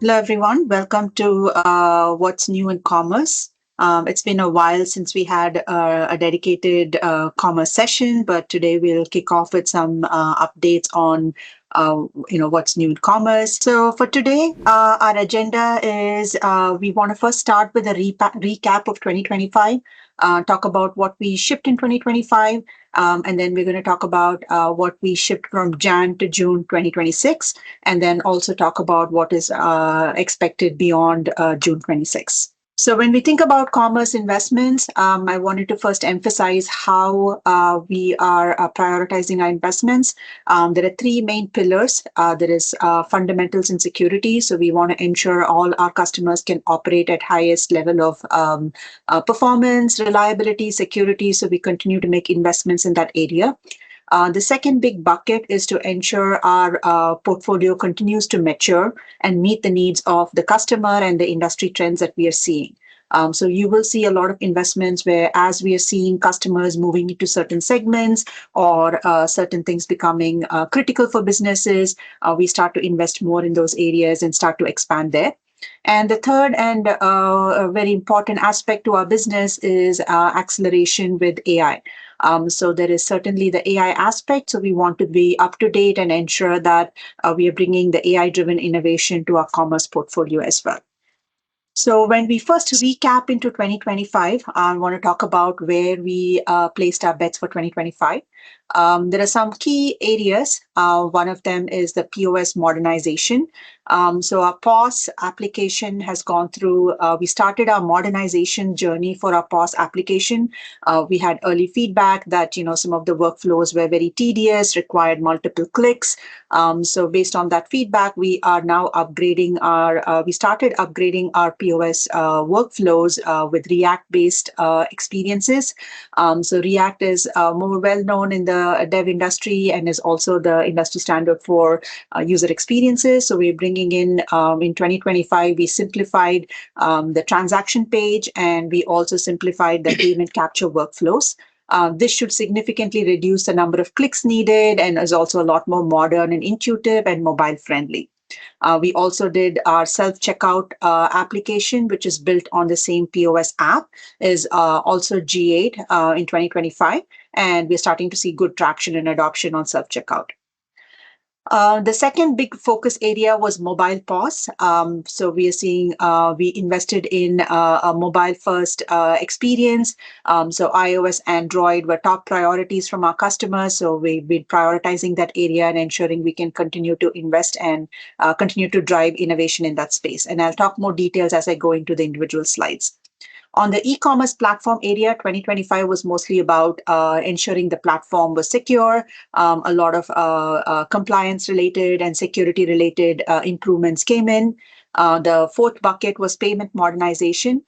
Hello, everyone. Welcome to What's New in Commerce. It's been a while since we had a dedicated commerce session, but today we'll kick off with some updates on what's new in commerce. So for today, our agenda is we want to first start with a recap of 2025, talk about what we shipped in 2025, and then we're going to talk about what we shipped from Jan to June 2026, and then also talk about what is expected beyond June 26. So when we think about commerce investments, I wanted to first emphasize how we are prioritizing our investments. There are three main pillars. There is fundamentals and security. So we want to ensure all our customers can operate at highest level of performance, reliability, security. So we continue to make investments in that area. The second big bucket is to ensure our portfolio continues to mature and meet the needs of the customer and the industry trends that we are seeing. So you will see a lot of investments where as we are seeing customers moving into certain segments or certain things becoming critical for businesses, we start to invest more in those areas and start to expand there. And the third and a very important aspect to our business is acceleration with AI. So there is certainly the AI aspect. So we want to be up to date and ensure that we are bringing the AI-driven innovation to our commerce portfolio as well. So when we first recap into 2025, I want to talk about where we placed our bets for 2025. There are some key areas. One of them is the POS modernization. So our POS application has gone through, we started our modernization journey for our POS application. We had early feedback that, some of the workflows were very tedious, required multiple clicks. So based on that feedback, we are now we started upgrading our POS workflows with React-based experiences. So React is more well-known in the dev industry and is also the industry standard for user experiences. So we're bringing in 2025, we simplified the transaction page and we also simplified the payment capture workflows. This should significantly reduce the number of clicks needed and is also a lot more modern and intuitive and mobile friendly. We also did our self-checkout application, which is built on the same POS app, is also G8 in 2025, and we're starting to see good traction and adoption on self-checkout. The second big focus area was mobile POS. So we are seeing we invested in a mobile first experience. So iOS, Android were top priorities from our customers. So we've been prioritizing that area and ensuring we can continue to invest and continue to drive innovation in that space. And I'll talk more details as I go into the individual slides. On the e-commerce platform area, 2025 was mostly about ensuring the platform was secure. A lot of compliance-related and security-related improvements came in. The fourth bucket was payment modernization.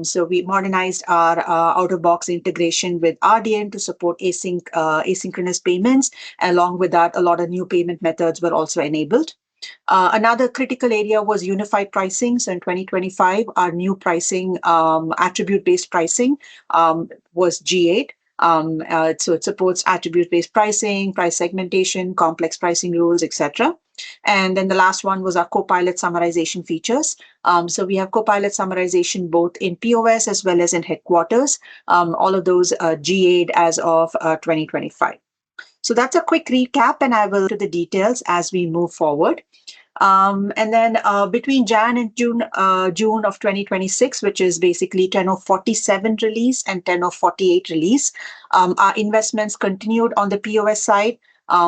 So we modernized our out-of-box integration with RDN to support asynchronous payments. Along with that, a lot of new payment methods were also enabled. Another critical area was unified pricing. So in 2025, our new pricing, attribute-based pricing, was G8. So it supports attribute-based pricing, price segmentation, complex pricing rules, etc. And then the last one was our Copilot summarization features. So we have Copilot summarization both in POS as well as in headquarters. All of those G8 as of 2025. So that's a quick recap, and I will to the details as we move forward. And then between Jan and June of 2026, which is basically 10.47 release and 10.48 release, our investments continued on the POS side.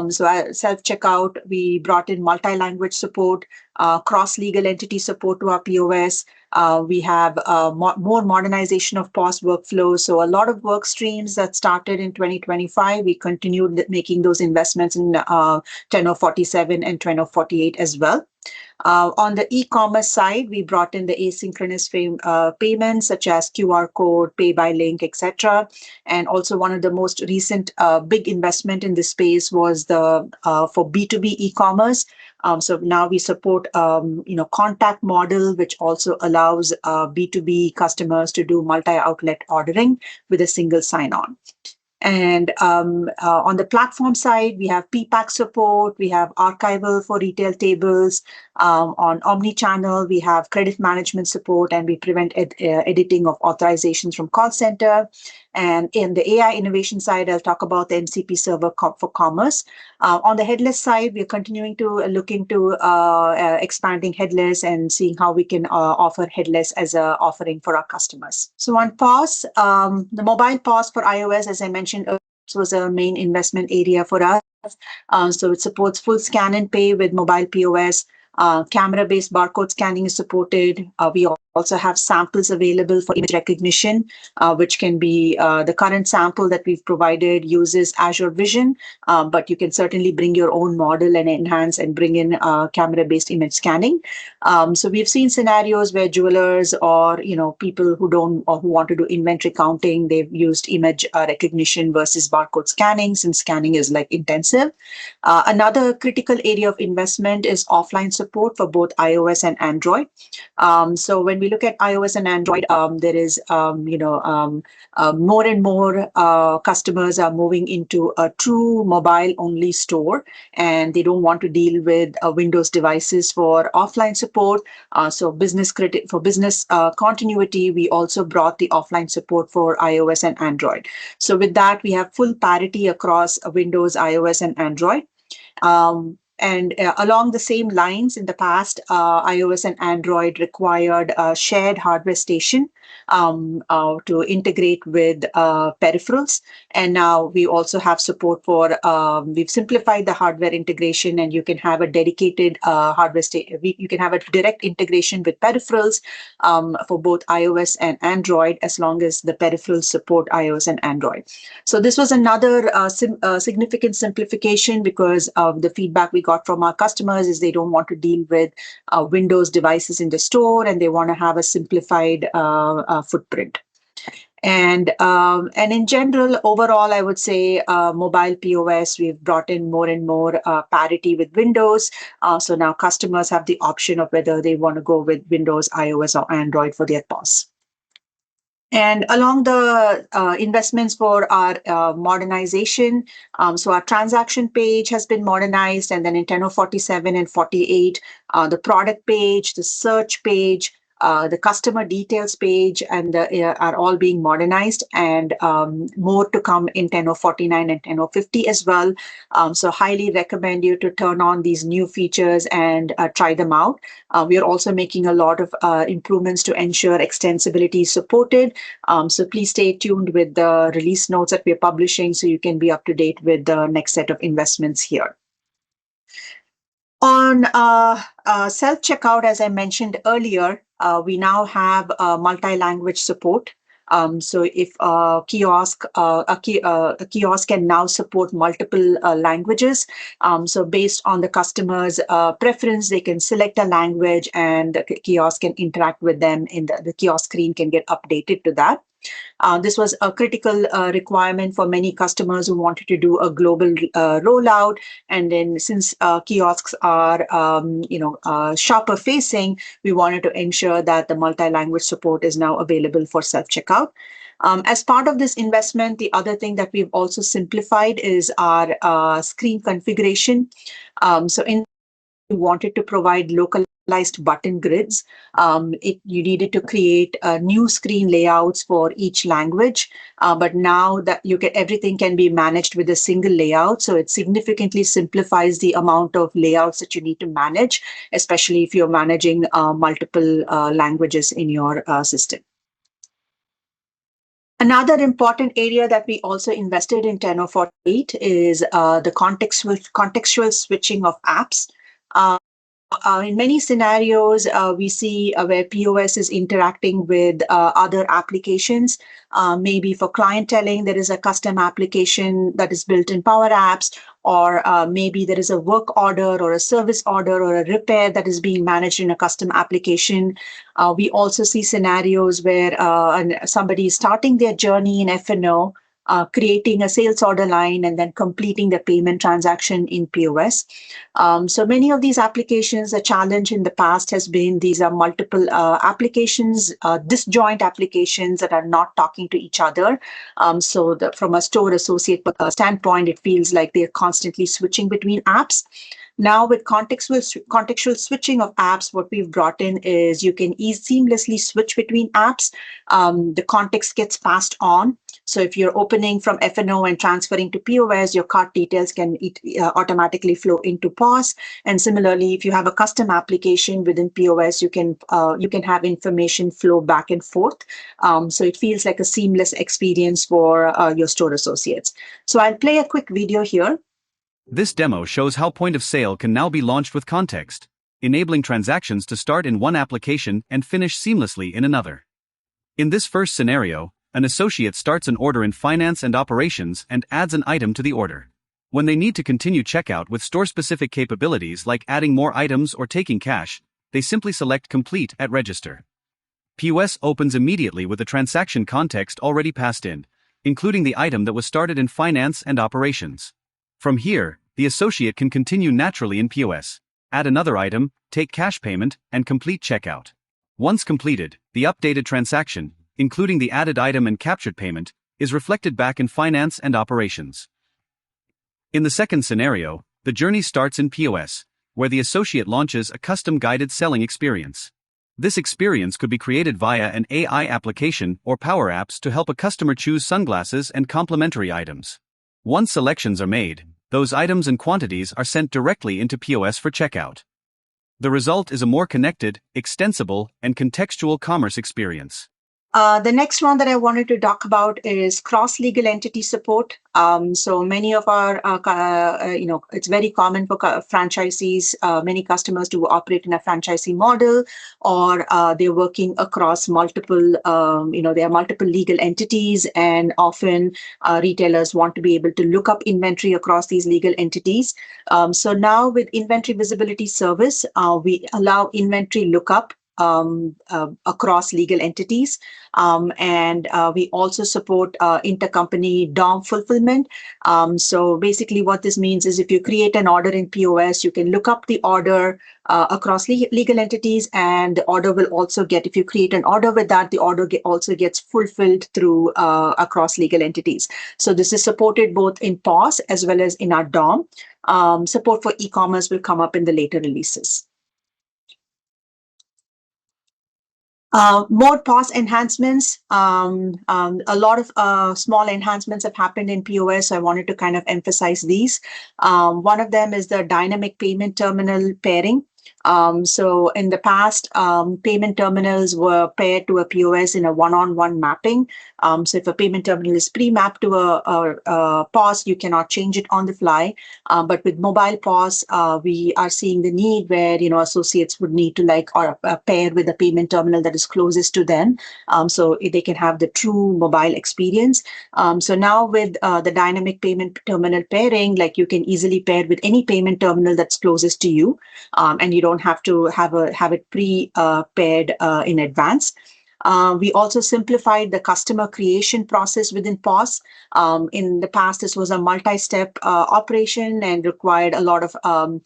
So self-checkout, we brought in multi-language support, cross-legal entity support to our POS. We have more modernization of POS workflows. So a lot of work streams that started in 2025, we continued making those investments in 10.47 and 10.48 as well. On the e-commerce side, we brought in the asynchronous payments such as QR code, pay by link, etc. And also one of the most recent big investment in this space was the for B2B e-commerce. So now we support contact model, which also allows B2B customers to do multi-outlet ordering with a single sign-on. And on the platform side, we have PPAC support, we have archival for retail tables. On omnichannel, we have credit management support, and we prevent editing of authorizations from call center. And in the AI innovation side, I'll talk about the MCP server for commerce. On the headless side, we're continuing to look into expanding headless and seeing how we can offer headless as a offering for our customers. So on POS, the mobile POS for iOS, as I mentioned earlier, was a main investment area for us. So it supports full scan and pay with mobile POS. Camera-based barcode scanning is supported. We also have samples available for image recognition, which can be the current sample that we've provided uses Azure Vision, but you can certainly bring your own model and enhance and bring in camera-based image scanning. So we've seen scenarios where jewelers or people who don't or who want to do inventory counting, they've used image recognition versus barcode scanning, since scanning is like intensive. Another critical area of investment is offline support for both iOS and Android. So when we look at iOS and Android, there is more and more customers are moving into a true mobile-only store, and they don't want to deal with Windows devices for offline support. So for business continuity, we also brought the offline support for iOS and Android. So with that, we have full parity across Windows, iOS, and Android. And along the same lines, in the past, iOS and Android required a shared hardware station to integrate with peripherals. And now we also have support for, we've simplified the hardware integration, and you can have a dedicated hardware station. You can have a direct integration with peripherals for both iOS and Android, as long as the peripherals support iOS and Android. So this was another significant simplification, because the feedback we got from our customers is they don't want to deal with Windows devices in the store, and they want to have a simplified footprint. And in general, overall, I would say mobile POS, we've brought in more and more parity with Windows. So now customers have the option of whether they want to go with Windows, iOS, or Android for their POS. And along the investments for our modernization, so our transaction page has been modernized, and then in 10.047 and 48, the product page, the search page, the customer details page, and are all being modernized, and more to come in 10.049 and 10.050 as well. So highly recommend you to turn on these new features and try them out. We are also making a lot of improvements to ensure extensibility is supported. So please stay tuned with the release notes that we're publishing, so you can be up to date with the next set of investments here. On self-checkout, as I mentioned earlier, we now have multi-language support. So if a kiosk can now support multiple languages. So based on the customer's preference, they can select a language, and the kiosk can interact with them. In the kiosk screen can get updated to that. This was a critical requirement for many customers who wanted to do a global rollout. And then since kiosks are, shopper facing, we wanted to ensure that the multi-language support is now available for self-checkout. As part of this investment, the other thing that we've also simplified is our screen configuration. So we wanted to provide localized button grids. You needed to create new screen layouts for each language, but now that everything can be managed with a single layout, so it significantly simplifies the amount of layouts that you need to manage, especially if you're managing multiple languages in your system. Another important area that we also invested in 10.048 is the contextual switching of apps. In many scenarios, we see where POS is interacting with other applications. Maybe for clienteling, there is a custom application that is built in Power Apps, or maybe there is a work order or a service order or a repair that is being managed in a custom application. We also see scenarios where somebody is starting their journey in F&O, creating a sales order line, and then completing the payment transaction in POS. So many of these applications, the challenge in the past has been these are multiple applications, disjoint applications that are not talking to each other. From a store associate standpoint, it feels like they're constantly switching between apps. Now, with contextual switching of apps, what we've brought in is you can seamlessly switch between apps. The context gets passed on. So if you're opening from F&O and transferring to POS, your cart details can automatically flow into POS. And similarly, if you have a custom application within POS, you can have information flow back and forth. So it feels like a seamless experience for your store associates. So I'll play a quick video here. This demo shows how point of sale can now be launched with context, enabling transactions to start in one application and finish seamlessly in another. In this first scenario, an associate starts an order in finance and operations and adds an item to the order. When they need to continue checkout with store-specific capabilities like adding more items or taking cash, they simply select Complete at Register. POS opens immediately with the transaction context already passed in, including the item that was started in finance and operations. From here, the associate can continue naturally in POS, add another item, take cash payment, and complete checkout. Once completed, the updated transaction, including the added item and captured payment, is reflected back in finance and operations. In the second scenario, the journey starts in POS, where the associate launches a custom guided selling experience. This experience could be created via an AI application or Power Apps to help a customer choose sunglasses and complementary items. Once selections are made, those items and quantities are sent directly into POS for checkout. The result is a more connected, extensible, and contextual commerce experience. The next one that I wanted to talk about is cross-legal entity support. So many of our, it's very common for franchisees. Many customers do operate in a franchisee model, or they're working across multiple, there are multiple legal entities, and often retailers want to be able to look up inventory across these legal entities. So now with Inventory Visibility Service, we allow inventory lookup across legal entities. And we also support intercompany DOM fulfillment. So basically what this means is if you create an order in POS, you can look up the order across legal entities, and the order will also get, if you create an order with that, the order also gets fulfilled through across legal entities. So this is supported both in POS as well as in our DOM. Support for e-commerce will come up in the later releases. More POS enhancements. A lot of small enhancements have happened in POS, so I wanted to kind of emphasize these. One of them is the dynamic payment terminal pairing. So in the past, payment terminals were paired to a POS in a one-on-one mapping. So if a payment terminal is pre-mapped to a POS, you cannot change it on the fly. But with mobile POS, we are seeing the need where associates would need to pair with a payment terminal that is closest to them, so they can have the true mobile experience. So now with the dynamic payment terminal pairing, you can easily pair with any payment terminal that's closest to you, and you don't have to have it pre-paired in advance. We also simplified the customer creation process within POS. In the past, this was a multi-step operation and required a lot of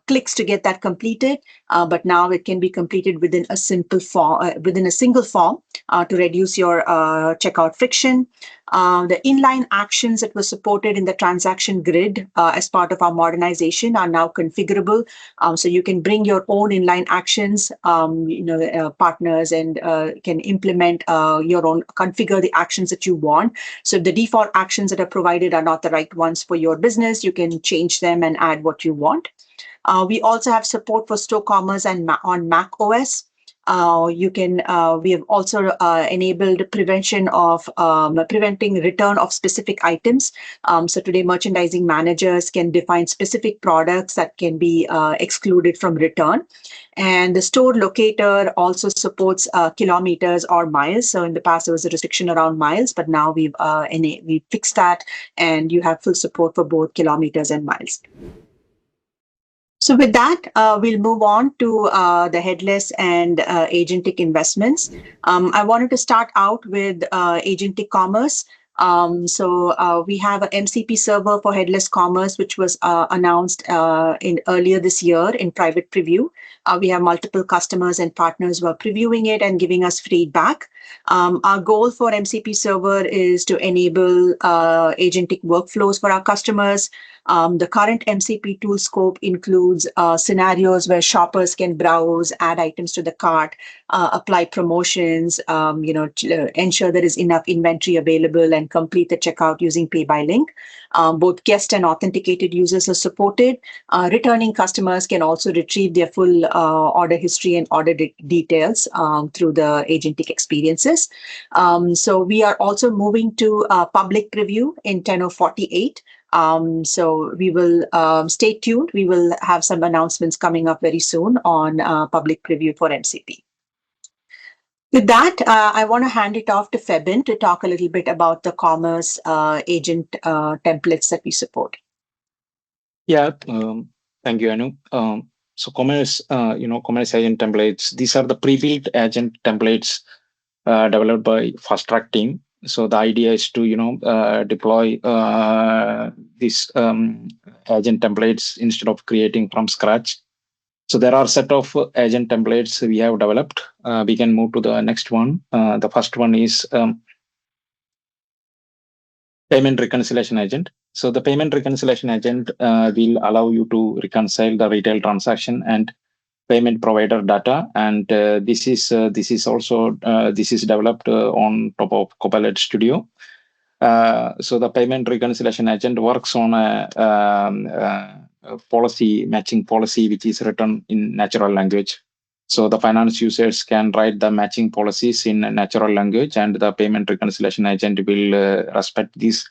clicks to get that completed. But now it can be completed within a simple form, within a single form, to reduce your checkout friction. The inline actions that were supported in the transaction grid as part of our modernization are now configurable. So you can bring your own inline actions, partners, and can implement your own, configure the actions that you want. So if the default actions that are provided are not the right ones for your business, you can change them and add what you want. We also have support for store commerce and on Mac OS. We have also enabled preventing return of specific items. So today, merchandising managers can define specific products that can be excluded from return. And the store locator also supports kilometers or miles. So in the past, there was a restriction around miles, but now we've fixed that, and you have full support for both kilometers and miles. So with that, we'll move on to the headless and agentic investments. I wanted to start out with agentic commerce. We have a MCP server for headless commerce, which was announced in earlier this year in private preview. We have multiple customers and partners who are previewing it and giving us feedback. Our goal for MCP server is to enable agentic workflows for our customers. The current MCP tool scope includes scenarios where shoppers can browse, add items to the cart, apply promotions, ensure there is enough inventory available, and complete the checkout using pay by link. Both guest and authenticated users are supported. Returning customers can also retrieve their full order history and order details through the agentic experiences. So we are also moving to public preview in 10.48. So we will stay tuned. We will have some announcements coming up very soon on public preview for MCP. With that, I want to hand it off to Febin to talk a little bit about the commerce agent templates that we support. Yeah, thank you, Anu. So commerce agent templates. These are the pre-built agent templates developed by FastTrack team. So the idea is to deploy these agent templates instead of creating from scratch. So there are a set of agent templates we have developed. We can move to the next one. The first one is payment reconciliation agent. So the payment reconciliation agent will allow you to reconcile the retail transaction and payment provider data, and this is developed on top of Copilot Studio. So the payment reconciliation agent works on a policy matching policy which is written in natural language. So the finance users can write the matching policies in natural language, and the payment reconciliation agent will respect these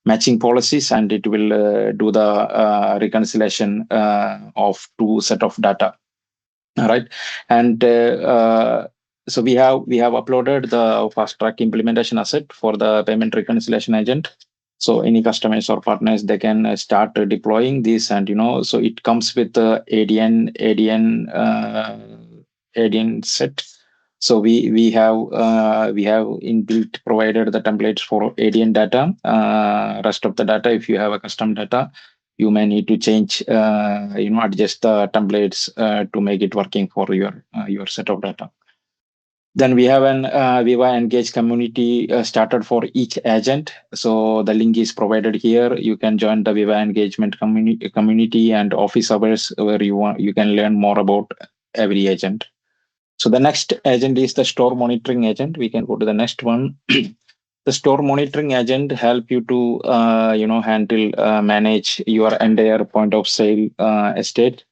matching policies, and it will do the reconciliation of two set of data. All right, and so we have uploaded the FastTrack implementation asset for the payment reconciliation agent. So any customers or partners, they can start deploying this, and so it comes with the ADN set. So we have inbuilt provided the templates for ADN data. Rest of the data, if you have a custom data, you may need to change, adjust the templates to make it working for your set of data. Then we have an Viva Engage community started for each agent. So the link is provided here. You can join the Viva Engagement community and office hours where you can learn more about every agent. So the next agent is the store monitoring agent. We can go to the next one. The store monitoring agent help you to handle manage your entire point of sale estate.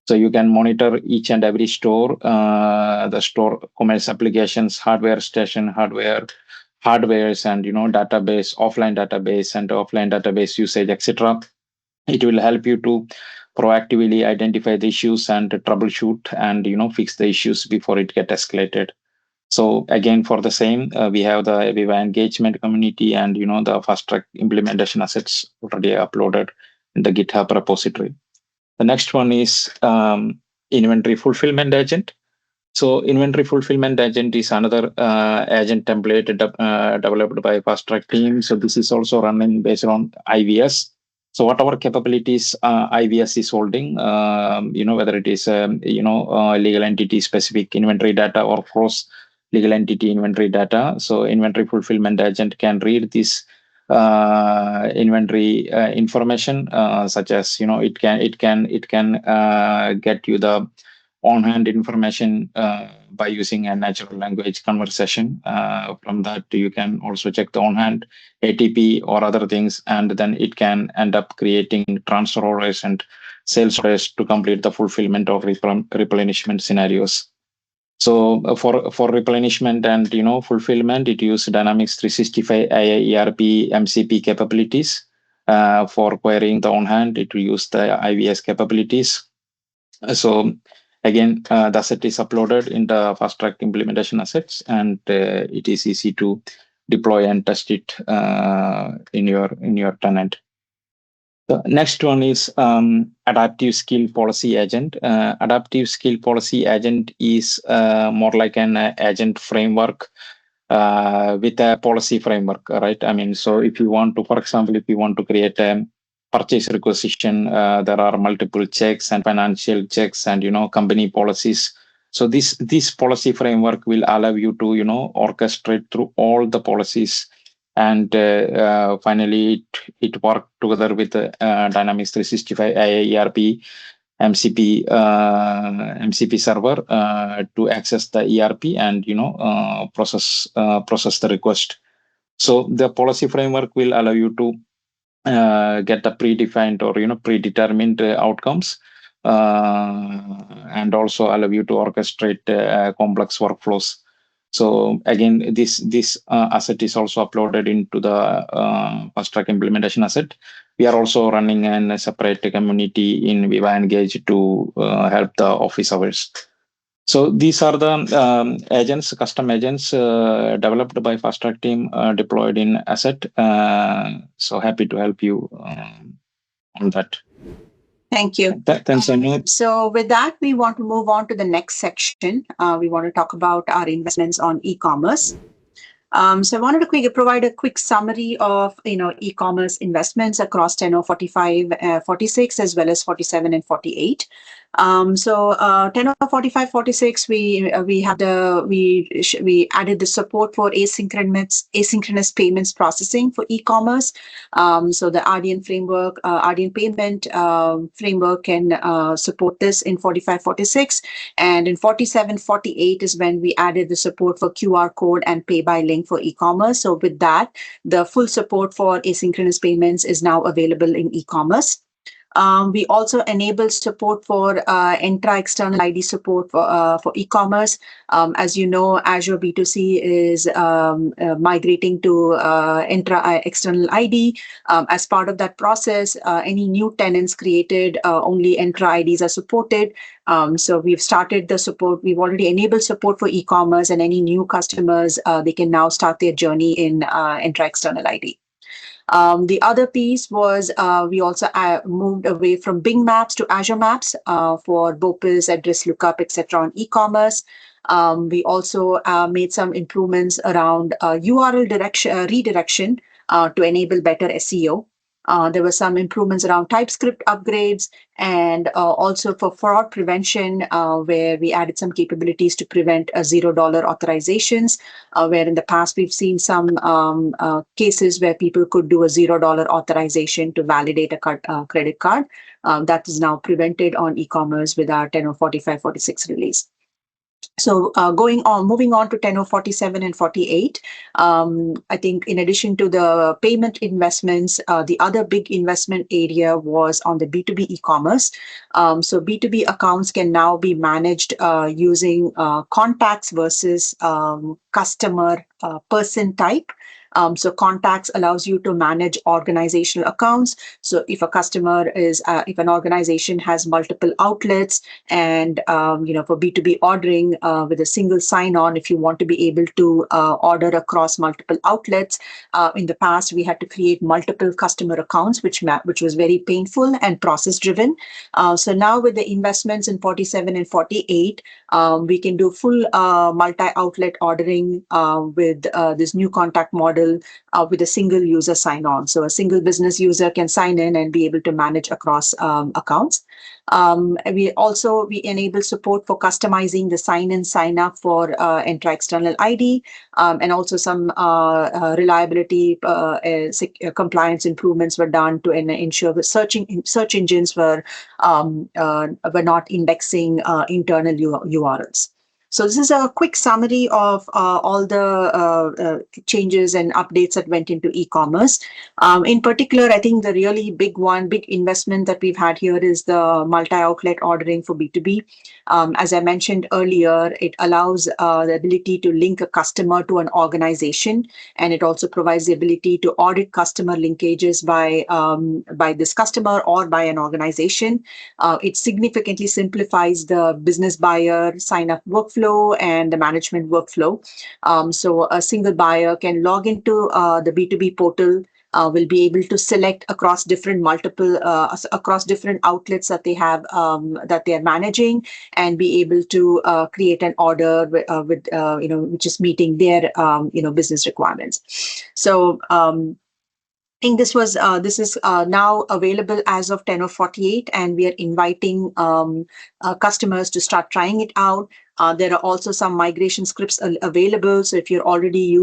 So you can monitor each and every store, the store commerce applications, hardware station, hardwares, and database, offline database usage, etc. It will help you to proactively identify the issues and troubleshoot and fix the issues before it get escalated. So again, for the same, we have the Viva engagement community and the FastTrack implementation assets already uploaded in the GitHub repository. The next one is inventory fulfillment agent. So inventory fulfillment agent is another agent template developed by FastTrack team. So this is also running based on IVS. So whatever capabilities IVS is holding, whether it is legal entity specific inventory data or cross legal entity inventory data. So inventory fulfillment agent can read this inventory information, such as it can get you the on-hand information by using a natural language conversation. From that, you can also check the on-hand ATP or other things, and then it can end up creating transfer orders and sales orders to complete the fulfillment or replenishment scenarios. So for replenishment and fulfillment, it uses Dynamics 365 AI ERP MCP capabilities. For querying the on-hand, it will use the IVS capabilities. So again, the asset is uploaded in the FastTrack implementation assets, and it is easy to deploy and test it in your tenant. The next one is adaptive skill policy agent. Adaptive skill policy agent is more like an agent framework with a policy framework, right? I mean, so if you want to, for example, if you want to create a purchase requisition, there are multiple checks and financial checks and company policies. So this policy framework will allow you to orchestrate through all the policies, and finally it work together with Dynamics 365 IAERP MCP server to access the ERP and process the request. So the policy framework will allow you to get the predefined or predetermined outcomes, and also allow you to orchestrate complex workflows. So again, this asset is also uploaded into the FastTrack implementation asset. We are also running a separate community in Viva Engage to help the office hours. So these are the agents, custom agents developed by FastTrack team, deployed in asset. So happy to help you on that. Thank you. Thanks, Anu. So with that, we want to move on to the next section. We want to talk about our investments on e-commerce. So I wanted to provide a quick summary of e-commerce investments across tenor 45, 46, as well as 47 and 48. So tenor 45, 46, we added the support for asynchronous payments processing for e-commerce. So the RDN framework, RDN payment framework can support this in 45, 46, and in 47, 48 is when we added the support for QR code and pay by link for e-commerce. So with that, the full support for asynchronous payments is now available in e-commerce. We also enable support for Entra external ID support for e-commerce. As you know, Azure B2C is migrating to Entra external ID. As part of that process, any new tenants created, only Entra IDs are supported. So we've started the support. We've already enabled support for e-commerce, and any new customers, they can now start their journey in Entra external ID. The other piece was we also moved away from Bing Maps to Azure Maps for BOPIS, address lookup, etc. on e-commerce. We also made some improvements around URL redirection to enable better SEO. There were some improvements around TypeScript upgrades, and also for fraud prevention, where we added some capabilities to prevent $0 authorizations, where in the past we've seen some cases where people could do a $0 authorization to validate a credit card. That is now prevented on e-commerce with our 10.45.46 release. So moving on to 10.47 and 48, I think in addition to the payment investments, the other big investment area was on the B2B e-commerce. So B2B accounts can now be managed using contacts versus customer person type. So contacts allows you to manage organizational accounts. So if a customer is, if an organization has multiple outlets, and for B2B ordering with a single sign-on, if you want to be able to order across multiple outlets, in the past we had to create multiple customer accounts, which was very painful and process-driven. So now with the investments in 47 and 48, we can do full multi-outlet ordering with this new contact model with a single user sign-on. So a single business user can sign in and be able to manage across accounts. We enable support for customizing the sign-in, sign-up for Entra external ID, and also some reliability compliance improvements were done to ensure the search engines were not indexing internal URLs. So this is a quick summary of all the changes and updates that went into e-commerce. In particular, I think the really big investment that we've had here is the multi-outlet ordering for B2B. As I mentioned earlier, it allows the ability to link a customer to an organization, and it also provides the ability to audit customer linkages by this customer or by an organization. It significantly simplifies the business buyer sign-up workflow and the management workflow. So a single buyer can log into the B2B portal, will be able to select across different across different outlets that they have that they are managing, and be able to create an order with which is meeting their business requirements. So think this is now available as of 10:48, and we are inviting customers to start trying it out. There are also some migration scripts available. So if you're already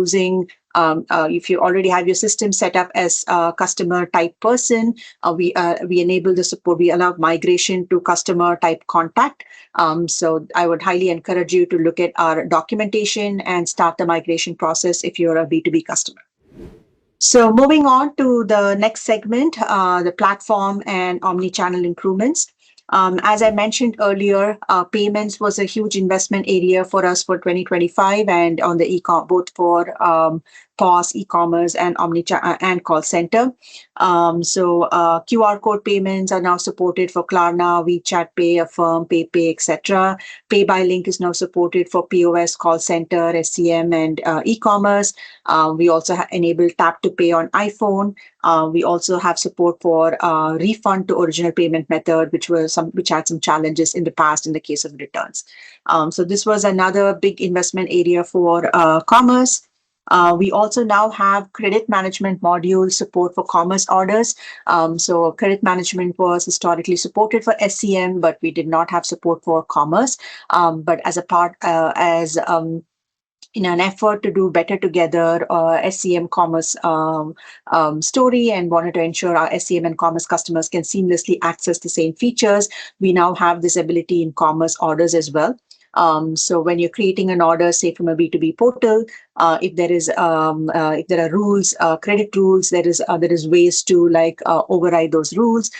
if you already have your system set up as a customer type person, we enable the support. We allow migration to customer type contact. So I would highly encourage you to look at our documentation and start the migration process if you're a B2B customer. So moving on to the next segment, the platform and omnichannel improvements. As I mentioned earlier, payments was a huge investment area for us for 2025, and on the e-com, both for POS, e-commerce, and and call center. QR code payments are now supported for Klarna, WeChat Pay, Affirm, PayPay, etc. Pay by Link is now supported for POS, call center, SCM, and e-commerce. We also enable tap to pay on iPhone. We also have support for refund to original payment method, which had some challenges in the past in the case of returns. So this was another big investment area for commerce. We also now have credit management module support for commerce orders. So credit management was historically supported for SCM, but we did not have support for commerce. But as a part, in an effort to do better together, SCM commerce story, and wanted to ensure our SCM and commerce customers can seamlessly access the same features, we now have this ability in commerce orders as well. So when you're creating an order, say from a B2B portal, if there are rules, credit rules, there is ways to override those rules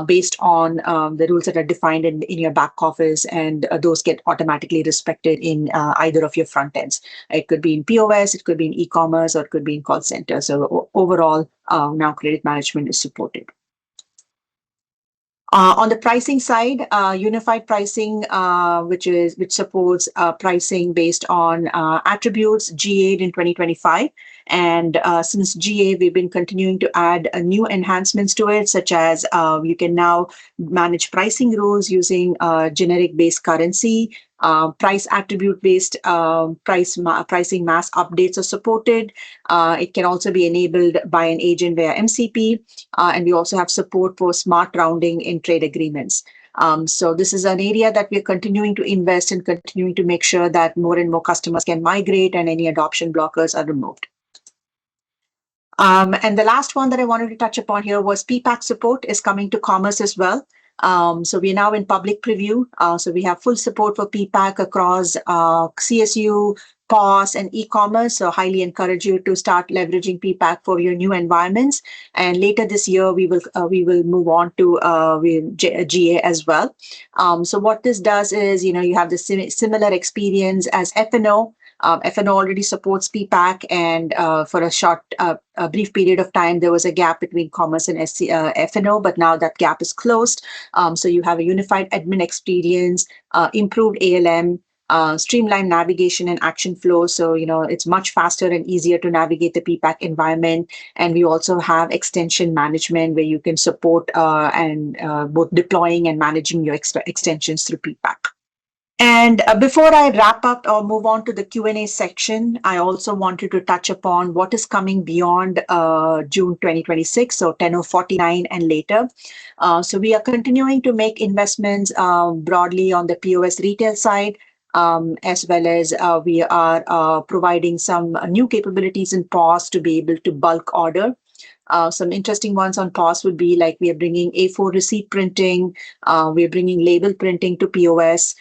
based on the rules that are defined in your back office, and those get automatically respected in either of your front ends. It could be in POS, it could be in e-commerce, or it could be in call center. So overall, now credit management is supported. On the pricing side, unified pricing, which supports pricing based on attributes, GA'd in 2025. And since GA, we've been continuing to add new enhancements to it, such as you can now manage pricing rules using generic-based currency. Price attribute-based pricing mass updates are supported. It can also be enabled by an agent via MCP. And we also have support for smart rounding in trade agreements. So this is an area that we're continuing to invest in, continuing to make sure that more and more customers can migrate and any adoption blockers are removed. And the last one that I wanted to touch upon here was PPAC support is coming to commerce as well. So we're now in public preview. So we have full support for PPAC across CSU, POS, and e-commerce. So highly encourage you to start leveraging PPAC for your new environments. And later this year, we will move on to GA as well. So what this does is, you have the similar experience as FNO. FNO already supports PPAC, and for a brief period of time, there was a gap between commerce and FNO, but now that gap is closed. So you have a unified admin experience, improved ALM, streamlined navigation and action flow. So, it's much faster and easier to navigate the PPAC environment. And we also have extension management where you can support and both deploying and managing your extensions through PPAC. And before I wrap up or move on to the Q&A section, I also wanted to touch upon what is coming beyond June 2026, so 10/49 and later. So we are continuing to make investments broadly on the POS retail side, as well as we are providing some new capabilities in POS to be able to bulk order. Some interesting ones on POS would be like we are bringing A4 receipt printing, we are bringing label printing to POS.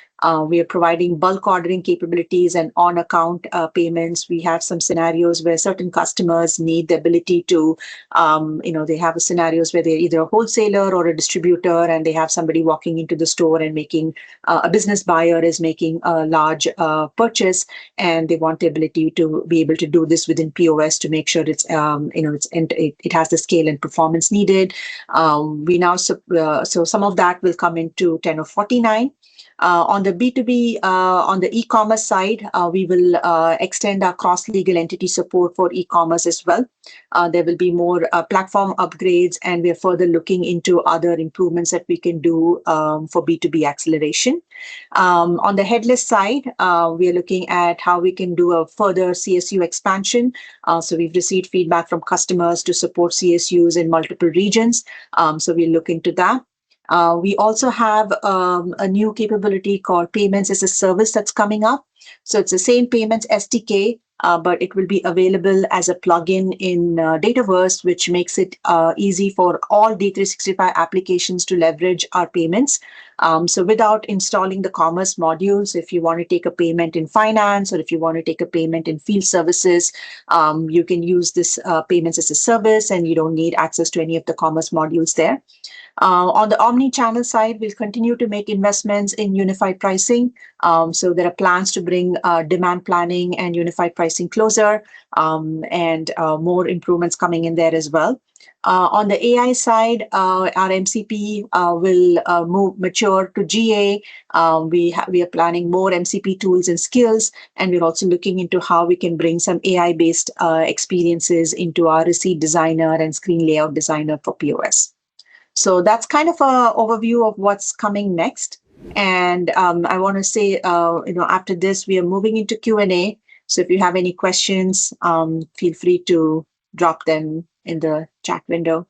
We are providing bulk ordering capabilities and on-account payments. We have some scenarios where certain customers need the ability to, they have scenarios where they're either a wholesaler or a distributor, and they have somebody walking into the store and making a business buyer is making a large purchase, and they want the ability to be able to do this within POS to make sure it has the scale and performance needed. So some of that will come into 10/49. On the the B2B, on the e-commerce side, we will extend our cross-legal entity support for e-commerce as well. There will be more platform upgrades, and we are further looking into other improvements that we can do for B2B acceleration. On the headless side, we are looking at how we can do a further CSU expansion. So we've received feedback from customers to support CSUs in multiple regions. So we'll look into that. We also have a new capability called Payments as a Service that's coming up. So it's the same payments SDK, but it will be available as a plugin in Dataverse, which makes it easy for all D365 applications to leverage our payments. So without installing the commerce modules, if you want to take a payment in finance or if you want to take a payment in field services, you can use this payments as a service and you don't need access to any of the commerce modules there. On the omni-channel side, we'll continue to make investments in unified pricing. So there are plans to bring demand planning and unified pricing closer, and more improvements coming in there as well. On the AI side, our MCP will mature to GA. We are planning more MCP tools and skills, and we're also looking into how we can bring some AI-based experiences into our receipt designer and screen layout designer for POS. So that's kind of an overview of what's coming next. And I want to say, after this, we are moving into Q&A. So if you have any questions, feel free to drop them in the chat window.